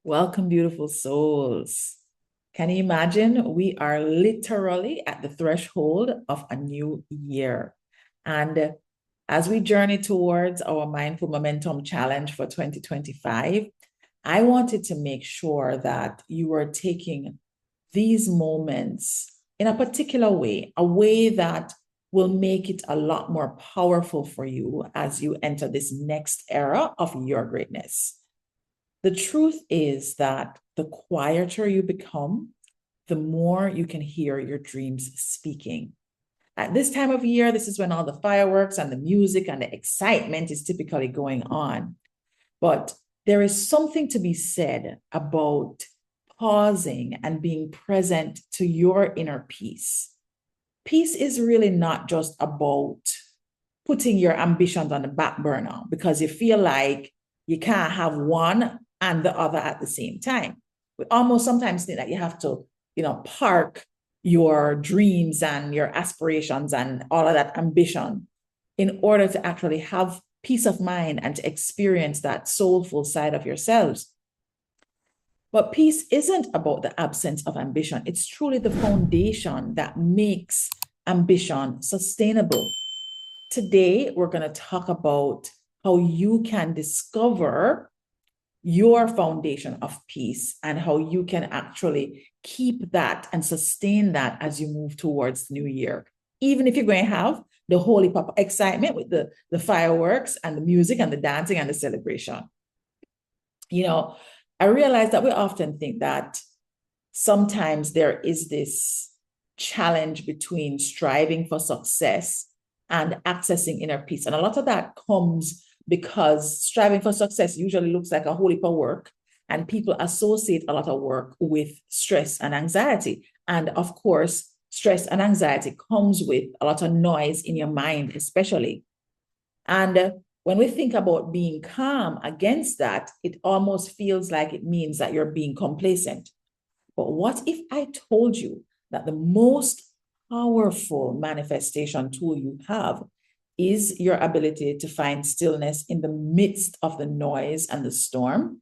Welcome, beautiful souls. Can you imagine? We are literally at the threshold of a new year. And as we journey towards our Mindful Momentum Challenge for 2025, I wanted to make sure that you are taking these moments in a particular way, a way that will make it a lot more powerful for you as you enter this next era of your greatness. The truth is that the quieter you become, the more you can hear your dreams speaking. At this time of year, this is when all the fireworks and the music and the excitement is typically going on. But there is something to be said about pausing and being present to your inner peace. Peace is really not just about putting your ambitions on the back burner because you feel like you can't have one and the other at the same time. We almost sometimes think that you have to, park your dreams and your aspirations and all of that ambition in order to actually have peace of mind and to experience that soulful side of yourselves. But peace isn't about the absence of ambition. It's truly the foundation that makes ambition sustainable. Today, we're going to talk about how you can discover your foundation of peace and how you can actually keep that and sustain that as you move towards the new year. Even if you're going to have the holy pop excitement with the fireworks and the music and the dancing and the celebration. I realize that we often think that sometimes there is this challenge between striving for success and accessing inner peace. And a lot of that comes because striving for success usually looks like a whole heap of work, and people associate a lot of work with stress and anxiety. And of course, stress and anxiety comes with a lot of noise in your mind, especially. And when we think about being calm against that, it almost feels like it means that you're being complacent. But what if I told you that the most powerful manifestation tool you have is your ability to find stillness in the midst of the noise and the storm?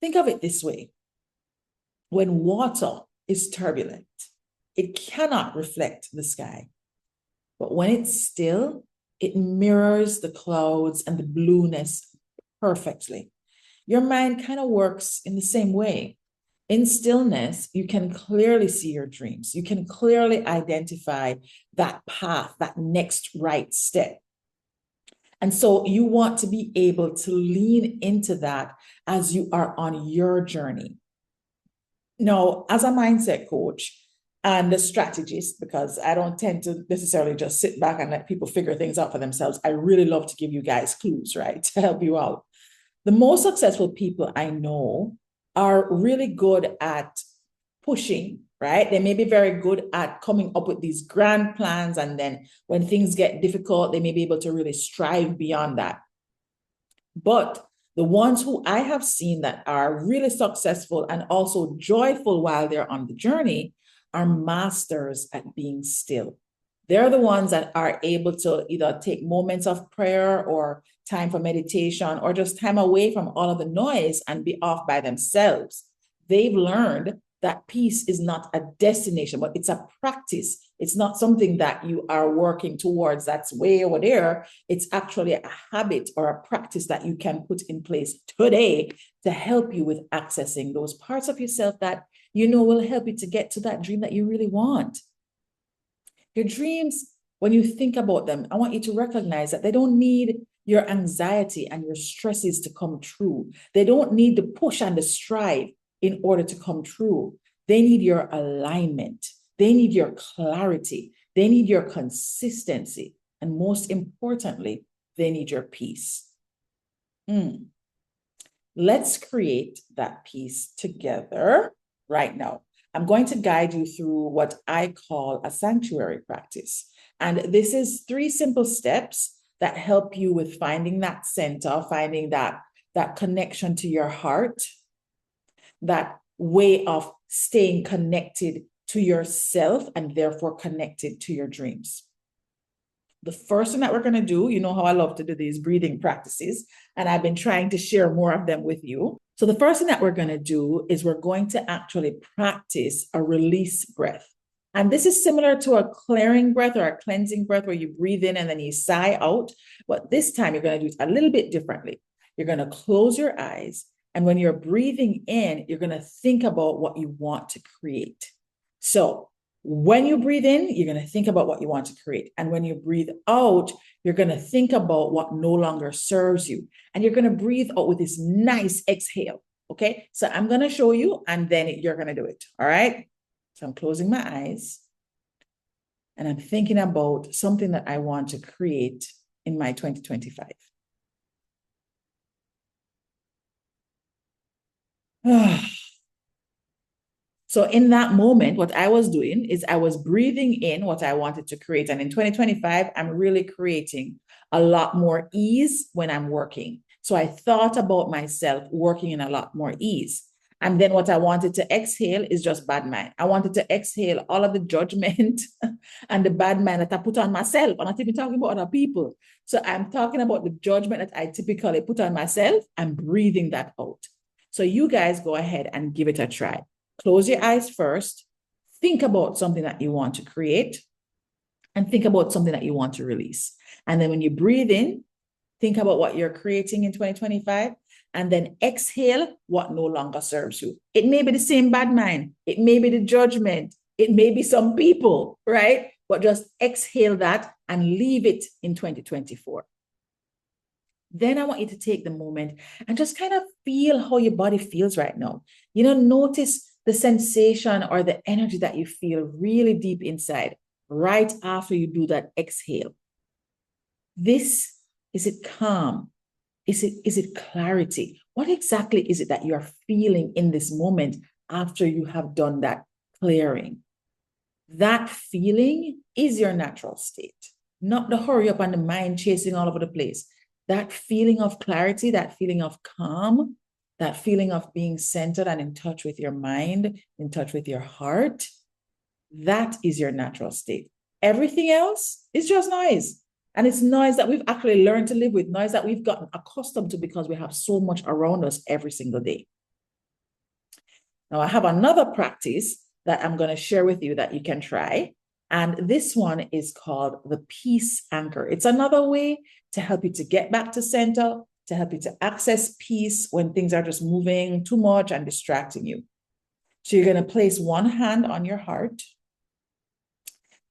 Think of it this way. When water is turbulent, it cannot reflect the sky. But when it's still, it mirrors the clouds and the blueness perfectly. Your mind kind of works in the same way. In stillness, you can clearly see your dreams. You can clearly identify that path, that next right step. And so you want to be able to lean into that as you are on your journey. Now, as a mindset coach and a strategist, because I don't tend to necessarily just sit back and let people figure things out for themselves, I really love to give you guys clues, right, to help you out. The most successful people I know are really good at pushing, right? They may be very good at coming up with these grand plans. And then when things get difficult, they may be able to really strive beyond that. But the ones who I have seen that are really successful and also joyful while they're on the journey are masters at being still. They're the ones that are able to either take moments of prayer or time for meditation or just time away from all of the noise and be off by themselves. They've learned that peace is not a destination, but it's a practice. It's not something that you are working towards that's way over there. It's actually a habit or a practice that you can put in place today to help you with accessing those parts of yourself that will help you to get to that dream that you really want. Your dreams, when you think about them, I want you to recognize that they don't need your anxiety and your stresses to come true. They don't need the push and the strive in order to come true. They need your alignment. They need your clarity. They need your consistency. And most importantly, they need your peace. Let's create that peace together right now. I'm going to guide you through what I call a sanctuary practice. And this is 3 simple steps that help you with finding that center, finding that connection to your heart, that way of staying connected to yourself and therefore connected to your dreams. The first thing that we're going to do, you know how I love to do these breathing practices, and I've been trying to share more of them with you. So the first thing that we're going to do is we're going to actually practice a release breath. And this is similar to a clearing breath or a cleansing breath where you breathe in and then you sigh out. But this time you're going to do it a little bit differently. You're going to close your eyes. And when you're breathing in, you're going to think about what you want to create. So when you breathe in, you're going to think about what you want to create. And when you breathe out, you're going to think about what no longer serves you. And you're going to breathe out with this nice exhale. Okay. So I'm going to show you and then you're going to do it. All right. So I'm closing my eyes and I'm thinking about something that I want to create in my 2025. So in that moment, what I was doing is I was breathing in what I wanted to create. And in 2025, I'm really creating a lot more ease when I'm working. So I thought about myself working in a lot more ease. And then what I wanted to exhale is just bad mind. I wanted to exhale all of the judgment and the bad mind that I put on myself. I'm not even talking about other people. So I'm talking about the judgment that I typically put on myself. I'm breathing that out. So you guys go ahead and give it a try. Close your eyes first. Think about something that you want to create and think about something that you want to release. And then when you breathe in, think about what you're creating in 2025 and then exhale what no longer serves you. It may be the same bad mind. It may be the judgment. It may be some people, right? But just exhale that and leave it in 2024. Then I want you to take the moment and just kind of feel how your body feels right now. Notice the sensation or the energy that you feel really deep inside right after you do that exhale. Is it calm? Is it clarity? What exactly is it that you're feeling in this moment after you have done that clearing? That feeling is your natural state, not the hurry up and the mind chasing all over the place. That feeling of clarity, that feeling of calm, that feeling of being centered and in touch with your mind, in touch with your heart, that is your natural state. Everything else is just noise. And it's noise that we've actually learned to live with, noise that we've gotten accustomed to because we have so much around us every single day. Now, I have another practice that I'm going to share with you that you can try. And this one is called the peace anchor. It's another way to help you to get back to center, to help you to access peace when things are just moving too much and distracting you. So you're going to place one hand on your heart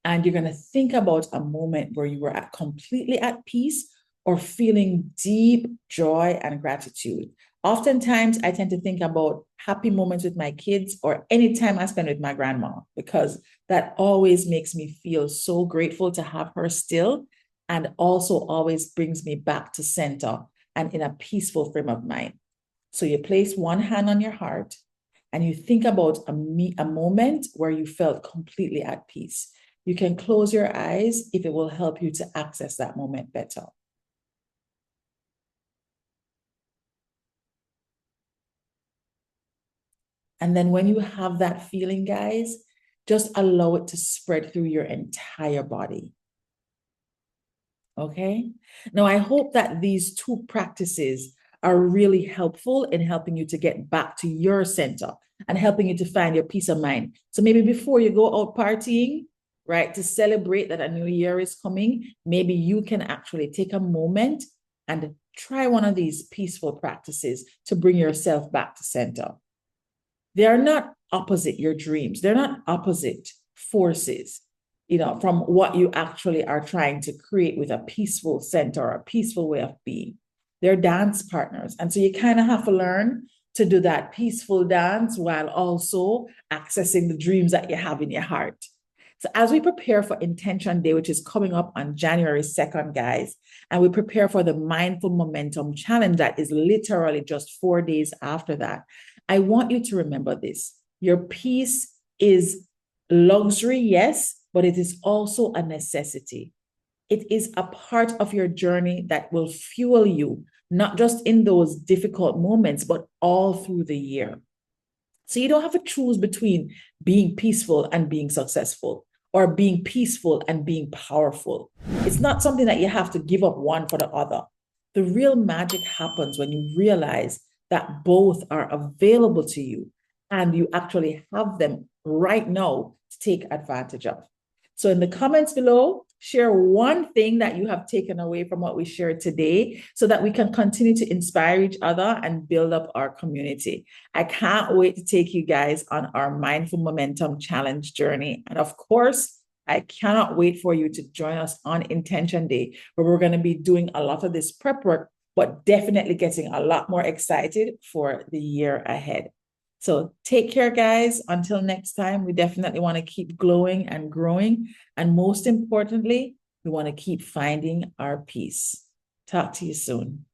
and you're going to think about a moment where you were completely at peace or feeling deep joy and gratitude. Oftentimes, I tend to think about happy moments with my kids or any time I spend with my grandma, because that always makes me feel so grateful to have her still, and also always brings me back to center and in a peaceful frame of mind. So you place one hand on your heart and you think about a moment where you felt completely at peace. You can close your eyes if it will help you to access that moment better. And then when you have that feeling, guys, just allow it to spread through your entire body. Okay? Now, I hope that these two practices are really helpful in helping you to get back to your center and helping you to find your peace of mind. So maybe before you go out partying, right, to celebrate that a new year is coming, maybe you can actually take a moment and try one of these peaceful practices to bring yourself back to center. They are not opposite your dreams. They're not opposite forces, from what you actually are trying to create with a peaceful center or a peaceful way of being. They're dance partners. And so you kind of have to learn to do that peaceful dance while also accessing the dreams that you have in your heart. So as we prepare for Intention Day, which is coming up on January 2nd, guys, and we prepare for the Mindful Momentum Challenge that is literally just 4 days after that, I want you to remember this. Your peace is luxury, yes, but it is also a necessity. It is a part of your journey that will fuel you, not just in those difficult moments, but all through the year. So you don't have to choose between being peaceful and being successful, or being peaceful and being powerful. It's not something that you have to give up one for the other. The real magic happens when you realize that both are available to you and you actually have them right now to take advantage of. So in the comments below, share one thing that you have taken away from what we shared today so that we can continue to inspire each other and build up our community. I can't wait to take you guys on our Mindful Momentum Challenge journey. And of course, I cannot wait for you to join us on Intention Day, where we're going to be doing a lot of this prep work, but definitely getting a lot more excited for the year ahead. So take care, guys. Until next time, we definitely want to keep glowing and growing. And most importantly, we want to keep finding our peace. Talk to you soon.